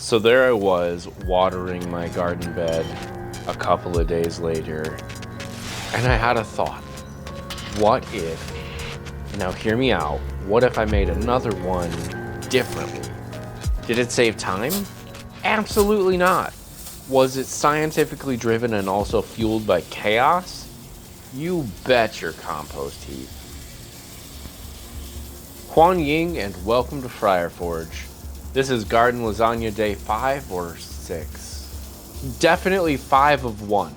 So there I was, watering my garden bed a couple of days later, and I had a thought. What if, now hear me out, what if I made another one differently? Did it save time? Absolutely not. Was it scientifically driven and also fueled by chaos? You bet your compost heap. Huan Ying, and welcome to Friar Forge. This is Garden Lasagna day 5 or 6. Definitely 5 of 1,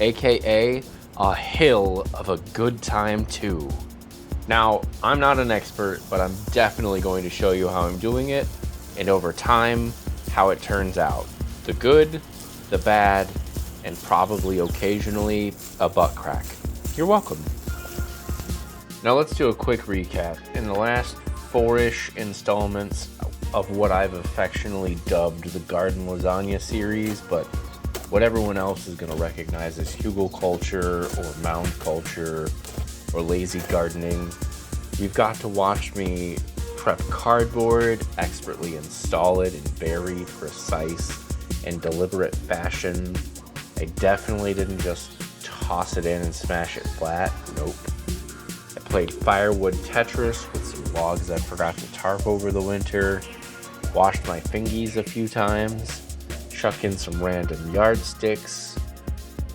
aka a hill of a good time too. Now, I'm not an expert, but I'm definitely going to show you how I'm doing it, and over time, how it turns out. The good, the bad, and probably occasionally a butt crack. You're welcome. Now let's do a quick recap. In the last 4-ish installments of what I've affectionately dubbed the Garden Lasagna series, but what everyone else is going to recognize as Hügelkultur or mound culture or lazy gardening, you've got to watch me prep cardboard, expertly install it in very precise and deliberate fashion. I definitely didn't just toss it in and smash it flat. Nope. I played firewood Tetris with some logs I forgot to tarp over the winter, washed my fingies a few times, chuck in some random yardsticks,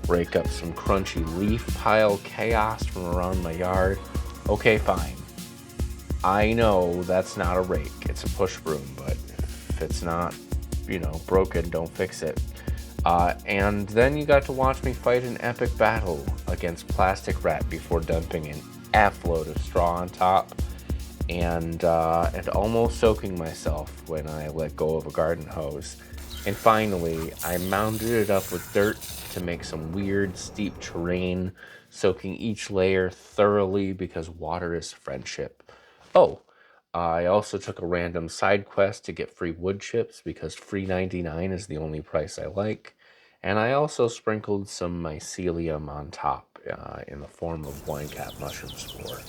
break up some crunchy leaf pile chaos from around my yard. Okay, fine. I know that's not a rake, it's a push broom, but if it's not, broken, don't fix it. And then you got to watch me fight an epic battle against plastic rat before dumping an F-load of straw on top and almost soaking myself when I let go of a garden hose. And finally, I mounded it up with dirt to make some weird steep terrain, soaking each layer thoroughly because water is friendship. Oh, I also took a random side quest to get free wood chips because free 99 is the only price I like. And I also sprinkled some mycelium on top in the form of wine cap mushroom spore.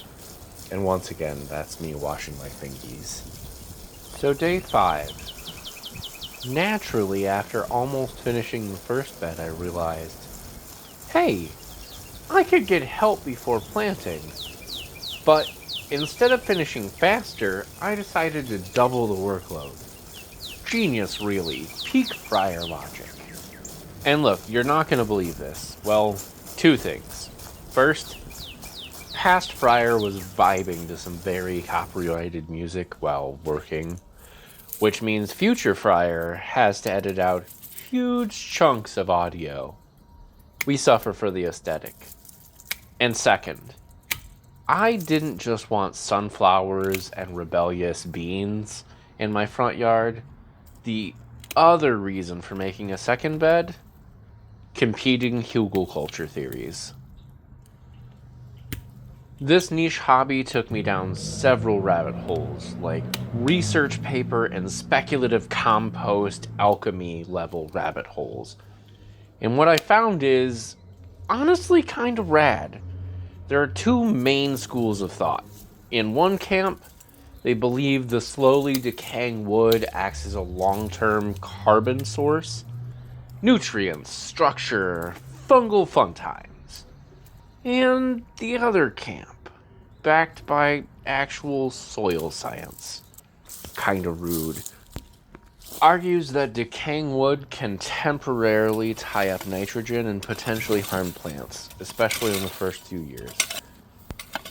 And once again, that's me washing my fingies. So day 5. Naturally, after almost finishing the first bed, I realized, hey, I could get help before planting. But instead of finishing faster, I decided to double the workload. Genius, really. Peak Friar logic. And look, you're not going to believe this. Well, 2 things. First, past Friar was vibing to some very copyrighted music while working, which means future Friar has to edit out huge chunks of audio. We suffer for the aesthetic. And second, I didn't just want sunflowers and rebellious beans in my front yard. The other reason for making a second bed? Competing Hügelkultur theories. This niche hobby took me down several rabbit holes, like research paper and speculative compost alchemy level rabbit holes. And what I found is honestly kind of rad. There are 2 main schools of thought. In one camp, they believe the slowly decaying wood acts as a long-term carbon source, nutrients, structure, fungal fun times. And the other camp, backed by actual soil science, kinda rude, argues that decaying wood can temporarily tie up nitrogen and potentially harm plants, especially in the first few years.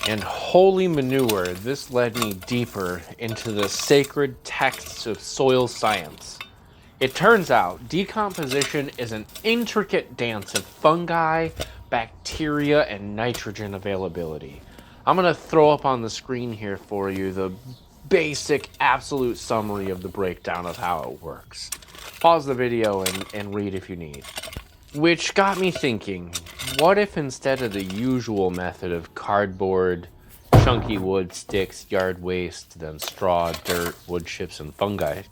And holy manure, this led me deeper into the sacred texts of soil science. It turns out decomposition is an intricate dance of fungi, bacteria, and nitrogen availability. I'm going to throw up on the screen here for you the basic absolute summary of the breakdown of how it works. Pause the video and read if you need. Which got me thinking, what if instead of the usual method of cardboard, chunky wood, sticks, yard waste, then straw, dirt, wood chips, and fungi,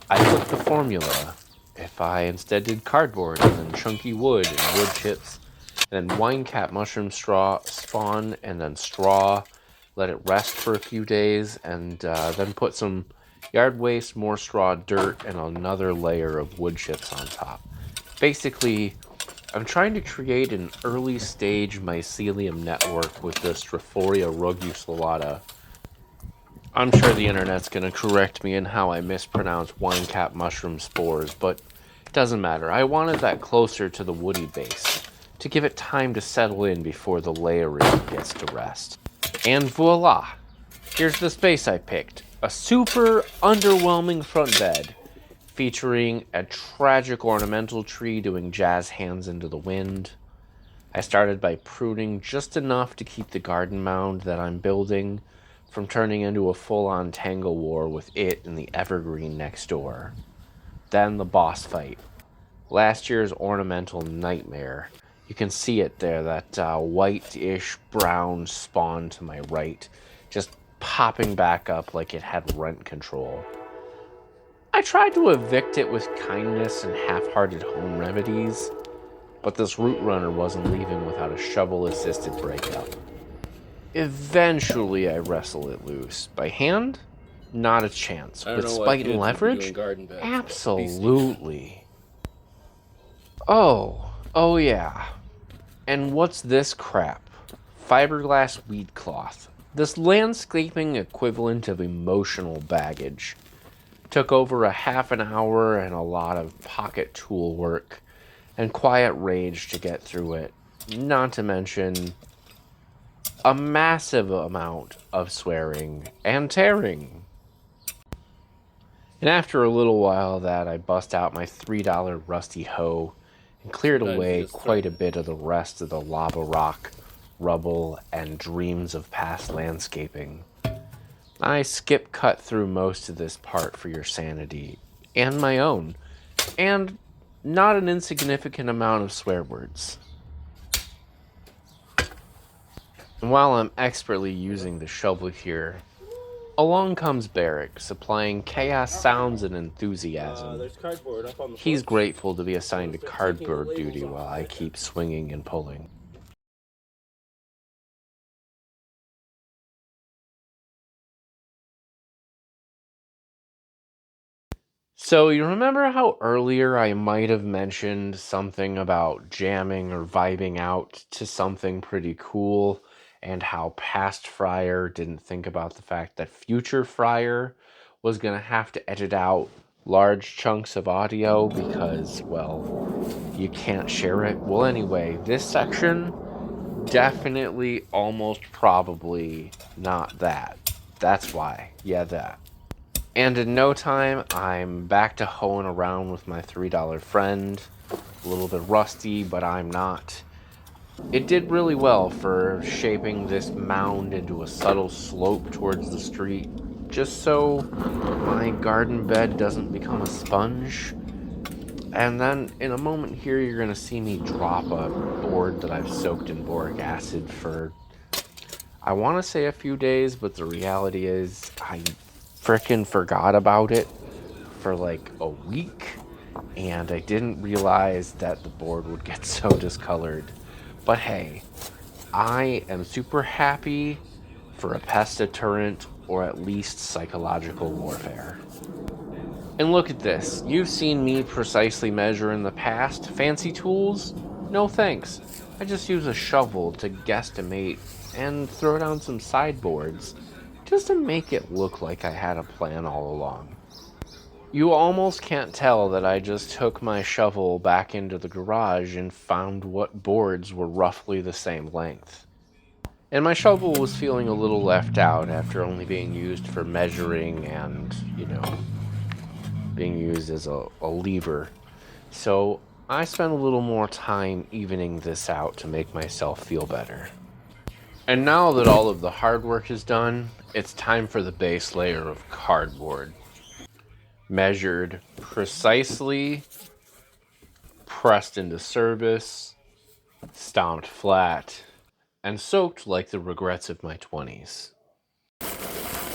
I flipped the formula. If I instead did cardboard and then chunky wood and wood chips, then wine cap mushroom straw spawn and then straw, let it rest for a few days, and then put some Yard waste, more straw, dirt, and another layer of wood chips on top. Basically, I'm trying to create an early stage mycelium network with this Strophoria rugusulata. I'm sure the internet's going to correct me in how I mispronounce wine cap mushroom spores, but it doesn't matter. I wanted that closer to the woody base to give it time to settle in before the layering gets to rest. And voila! Here's the space I picked. A super underwhelming front bed featuring a tragic ornamental tree doing jazz hands into the wind. I started by pruning just enough to keep the garden mound that I'm building from turning into a full-on tangle war with it and the evergreen next door. Then the boss fight. Last year's ornamental nightmare. You can see it there, that white-ish brown spawn to my right, just popping back up like it had rent control. I tried to evict it with kindness and half-hearted home remedies, but this root runner wasn't leaving without a shovel-assisted breakup. Eventually, I wrestle it loose. By hand? Not a chance. With spite and leverage? Absolutely. Oh yeah. And what's this crap? Fiberglass weed cloth. This landscaping equivalent of emotional baggage. Took over a half an hour and a lot of pocket tool work and quiet rage to get through it. Not to mention a massive amount of swearing and tearing. And after a little while of that, I bust out my $3 rusty hoe and cleared away quite a bit of the rest of the lava rock, rubble, and dreams of past landscaping. I skip-cut through most of this part for your sanity, and my own, and not an insignificant amount of swear words. And while I'm expertly using the shovel here, along comes Barrick, supplying chaos sounds and enthusiasm. He's grateful to be assigned to cardboard duty while I keep swinging and pulling. So you remember how earlier I might have mentioned something about jamming or vibing out to something pretty cool, and how past Friar didn't think about the fact that future Friar was going to have to edit out large chunks of audio because, well, you can't share it? Well, anyway, this section, definitely, almost probably not that. That's why. Yeah, that. And in no time, I'm back to hoeing around with my $3 friend. A little bit rusty, but I'm not. It did really well for shaping this mound into a subtle slope towards the street, just so my garden bed doesn't become a sponge. And then in a moment here, you're going to see me drop a board that I've soaked in boric acid for, I want to say a few days, but the reality is I frickin' forgot about it for like a week, and I didn't realize that the board would get so discolored. But hey, I am super happy for a pest deterrent, or at least psychological warfare. And look at this. You've seen me precisely measure in the past. Fancy tools? No thanks. I just use a shovel to guesstimate and throw down some sideboards, just to make it look like I had a plan all along. You almost can't tell that I just took my shovel back into the garage and found what boards were roughly the same length. And my shovel was feeling a little left out after only being used for measuring and, being used as a lever. So I spent a little more time evening this out to make myself feel better. And now that all of the hard work is done, it's time for the base layer of cardboard. Measured precisely, pressed into service, stomped flat, and soaked like the regrets of my 20s.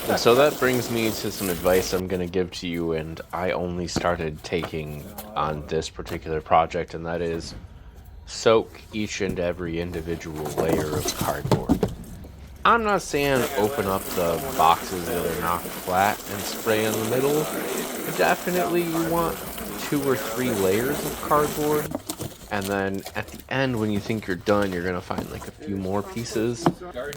And so that brings me to some advice I'm going to give to you, and I only started taking on this particular project, and that is soak each and every individual layer of cardboard. I'm not saying open up the boxes that are knocked flat and spray in the middle. Definitely you want 2 or 3 layers of cardboard. And then at the end, when you think you're done, you're gonna find like a few more pieces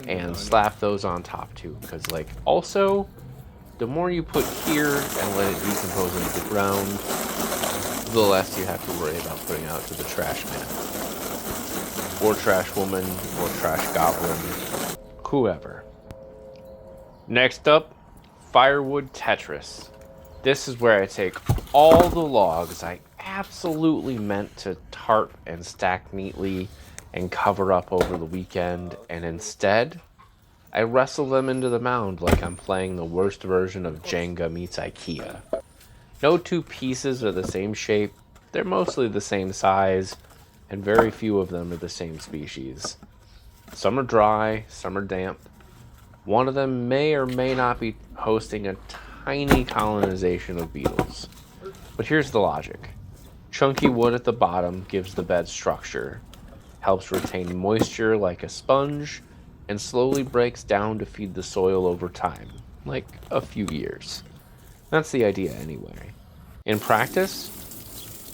and slap those on top too. Because like also, the more you put here and let it decompose into the ground, the less you have to worry about putting out to the trash man. Or trash woman, or trash goblin, whoever. Next up, firewood Tetris. This is where I take all the logs I absolutely meant to tarp and stack neatly and cover up over the weekend, and instead, I wrestle them into the mound like I'm playing the worst version of Jenga meets IKEA. No two pieces are the same shape, they're mostly the same size, and very few of them are the same species. Some are dry, some are damp. One of them may or may not be hosting a tiny colonization of beetles. But here's the logic. Chunky wood at the bottom gives the bed structure, helps retain moisture like a sponge, and slowly breaks down to feed the soil over time, like a few years. That's the idea anyway. In practice,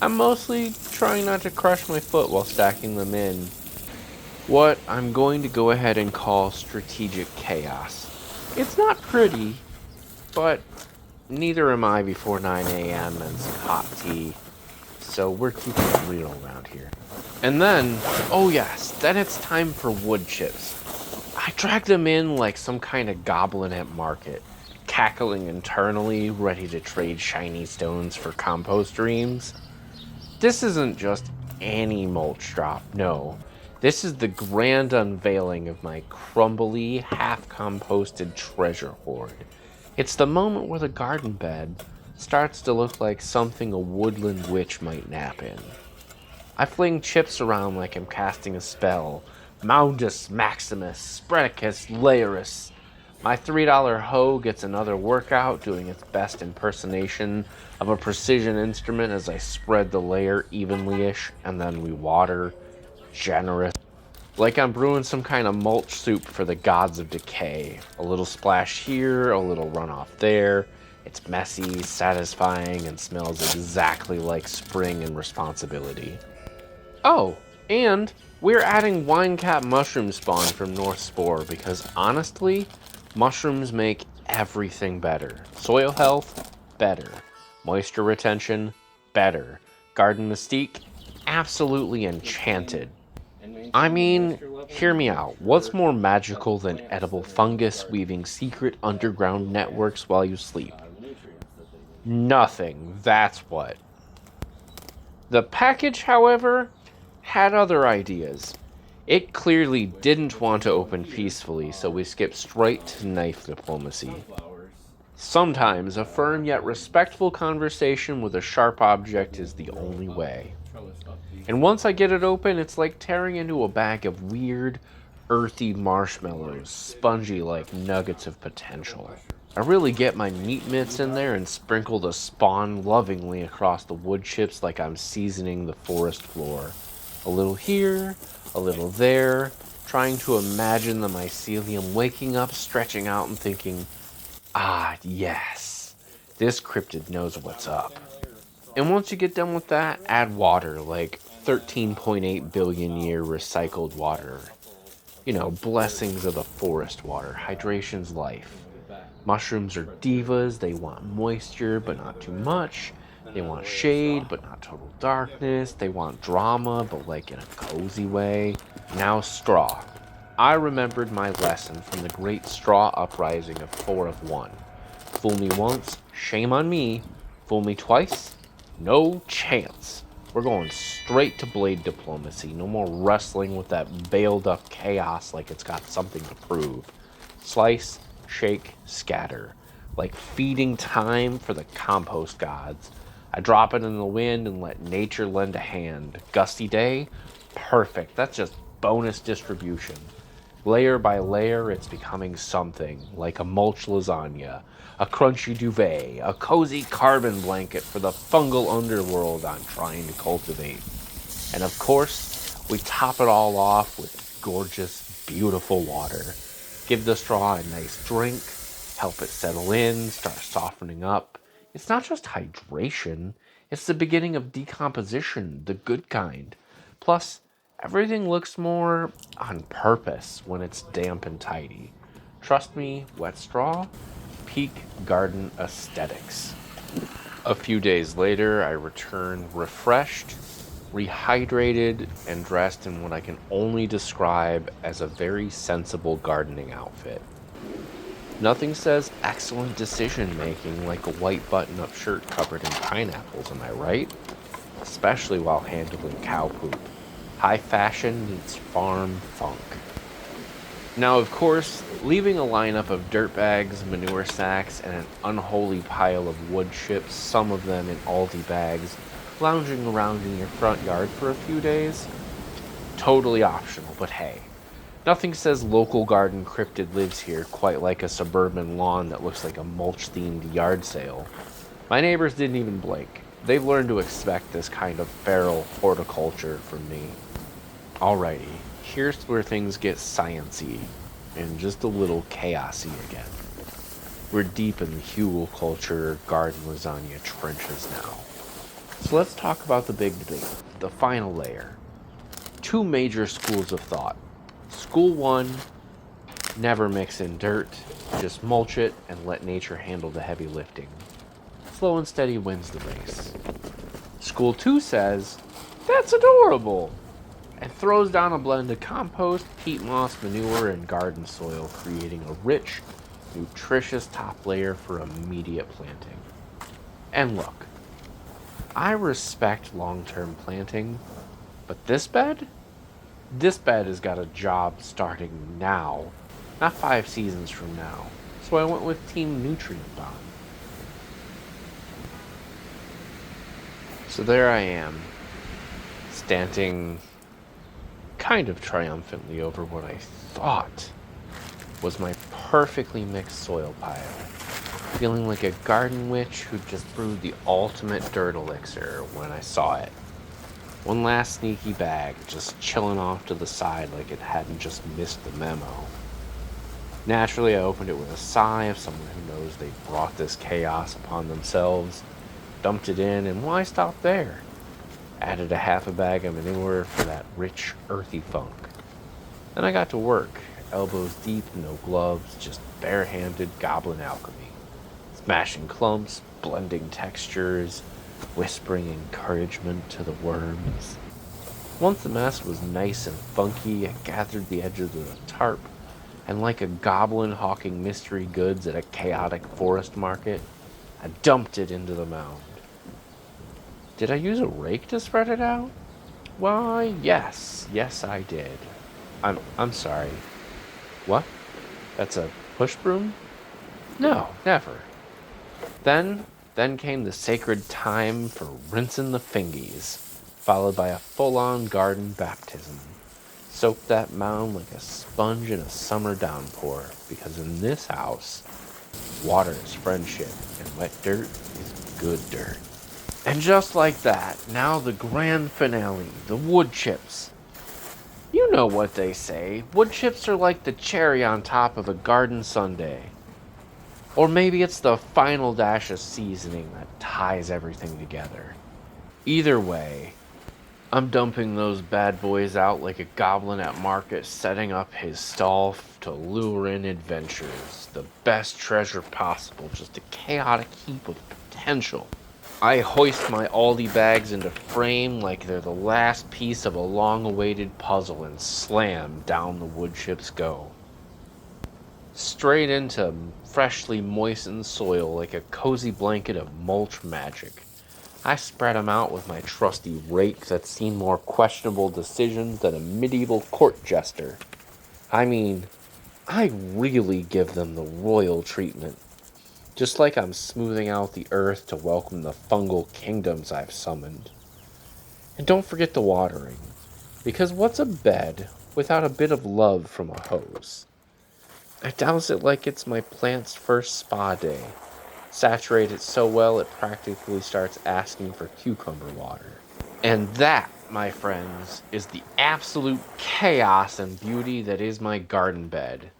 I'm mostly trying not to crush my foot while stacking them in. What I'm going to go ahead and call strategic chaos. It's not pretty, but neither am I before 9 a.m. and some hot tea, so we're keeping it real around here. And then, oh yes, then it's time for wood chips. I drag them in like some kind of goblin at market, cackling internally, ready to trade shiny stones for compost dreams. This isn't just any mulch drop, no. This is the grand unveiling of my crumbly, half-composted treasure hoard. It's the moment where the garden bed starts to look like something a woodland witch might nap in. I fling chips around like I'm casting a spell. Moundus Maximus, Spreadicus Laeris. My $3 hoe gets another workout, doing its best impersonation of a precision instrument as I spread the layer evenly-ish, and then we water. Generous. Like I'm brewing some kind of mulch soup for the gods of decay. A little splash here, a little runoff there. It's messy, satisfying, and smells exactly like spring and responsibility. Oh, and we're adding wine cap mushroom spawn from North Spore because honestly, mushrooms make everything better. Soil health, better. Moisture retention, better. Garden mystique, absolutely enchanted. I mean, hear me out. What's more magical than edible fungus weaving secret underground networks while you sleep? Nothing, that's what. The package, however, had other ideas. It clearly didn't want to open peacefully, so we skipped straight to knife diplomacy. Sometimes a firm yet respectful conversation with a sharp object is the only way. And once I get it open, it's like tearing into a bag of weird, earthy marshmallows, spongy like nuggets of potential. I really get my meat mitts in there and sprinkle the spawn lovingly across the wood chips like I'm seasoning the forest floor. A little here, a little there, trying to imagine the mycelium waking up, stretching out and thinking, ah, yes, this cryptid knows what's up. And once you get done with that, add water, like 13.8 billion year recycled water. You know, blessings of the forest water, hydration's life. Mushrooms are divas, they want moisture, but not too much. They want shade, but not total darkness. They want drama, but like in a cozy way. Now straw. I remembered my lesson from the great straw uprising of 4 of 1. Fool me once, shame on me. Fool me twice, no chance. We're going straight to blade diplomacy. No more wrestling with that bailed up chaos like it's got something to prove. Slice, shake, scatter. Like feeding time for the compost gods. I drop it in the wind and let nature lend a hand. Gusty day? Perfect. That's just bonus distribution. Layer by layer, it's becoming something, like a mulch lasagna, a crunchy duvet, a cozy carbon blanket for the fungal underworld I'm trying to cultivate. And of course, we top it all off with gorgeous, beautiful water. Give the straw a nice drink, help it settle in, start softening up. It's not just hydration, it's the beginning of decomposition, the good kind. Plus, everything looks more on purpose when it's damp and tidy. Trust me, wet straw, peak garden aesthetics. A few days later, I return refreshed, rehydrated, and dressed in what I can only describe as a very sensible gardening outfit. Nothing says excellent decision making like a white button up shirt covered in pineapples, am I right? Especially while handling cow poop. High fashion meets farm funk. Now, of course, leaving a lineup of dirt bags, manure sacks, and an unholy pile of wood chips, some of them in Aldi bags, lounging around in your front yard for a few days, totally optional, but hey, nothing says local garden cryptid lives here quite like a suburban lawn that looks like a mulch-themed yard sale. My neighbors didn't even blink. They've learned to expect this kind of feral horticulture from me. Alrighty, here's where things get science-y and just a little chaosy again. We're deep in the Hügelkultur Garden Lasagna trenches now. So let's talk about the big debate, the final layer. Two major schools of thought. School one, never mix in dirt, just mulch it and let nature handle the heavy lifting. Slow and steady wins the race. School two says, that's adorable, and throws down a blend of compost, peat moss, manure, and garden soil, creating a rich, nutritious top layer for immediate planting. And look, I respect long-term planting, but this bed has got a job starting now, not 5 seasons from now. So I went with Team Nutrient Bond. So there I am, standing kind of triumphantly over what I thought was my perfectly mixed soil pile, feeling like a garden witch who just brewed the ultimate dirt elixir when I saw it. One last sneaky bag, just chilling off to the side like it hadn't just missed the memo. Naturally, I opened it with a sigh of someone who knows they brought this chaos upon themselves, dumped it in, and why stop there? Added a half a bag of manure for that rich, earthy funk. Then I got to work, elbows deep, no gloves, just bare-handed goblin alchemy. Smashing clumps, blending textures, whispering encouragement to the worms. Once the mess was nice and funky, I gathered the edges of the tarp, and like a goblin hawking mystery goods at a chaotic forest market, I dumped it into the mound. Did I use a rake to spread it out? Why, yes I did. I'm sorry. What? That's a push broom? No, never. Then came the sacred time for rinsing the fingies, followed by a full-on garden baptism. Soak that mound like a sponge in a summer downpour, because in this house, water is friendship, and wet dirt is good dirt. And just like that, now the grand finale, the wood chips. You know what they say, wood chips are like the cherry on top of a garden sundae. Or maybe it's the final dash of seasoning that ties everything together. Either way, I'm dumping those bad boys out like a goblin at market, setting up his stall to lure in adventurers. The best treasure possible, just a chaotic heap of potential. I hoist my Aldi bags into frame like they're the last piece of a long-awaited puzzle and slam down the wood chips go. Straight into freshly moistened soil like a cozy blanket of mulch magic. I spread them out with my trusty rake that's seen more questionable decisions than a medieval court jester. I mean, I really give them the royal treatment. Just like I'm smoothing out the earth to welcome the fungal kingdoms I've summoned. And don't forget the watering, because what's a bed without a bit of love from a hose? I douse it like it's my plant's first spa day. Saturate it so well it practically starts asking for cucumber water. And that, my friends, is the absolute chaos and beauty that is my garden bed.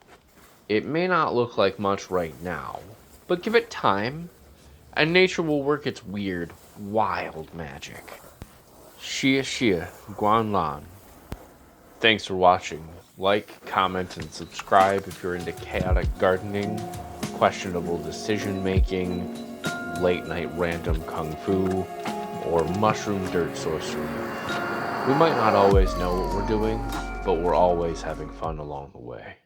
It may not look like much right now, but give it time, and nature will work its weird, wild magic. Xie xie guan lan. Thanks for watching. Like, comment, and subscribe if you're into chaotic gardening, questionable decision making, late night random kung fu, or mushroom dirt sorcery. We might not always know what we're doing, but we're always having fun along the way.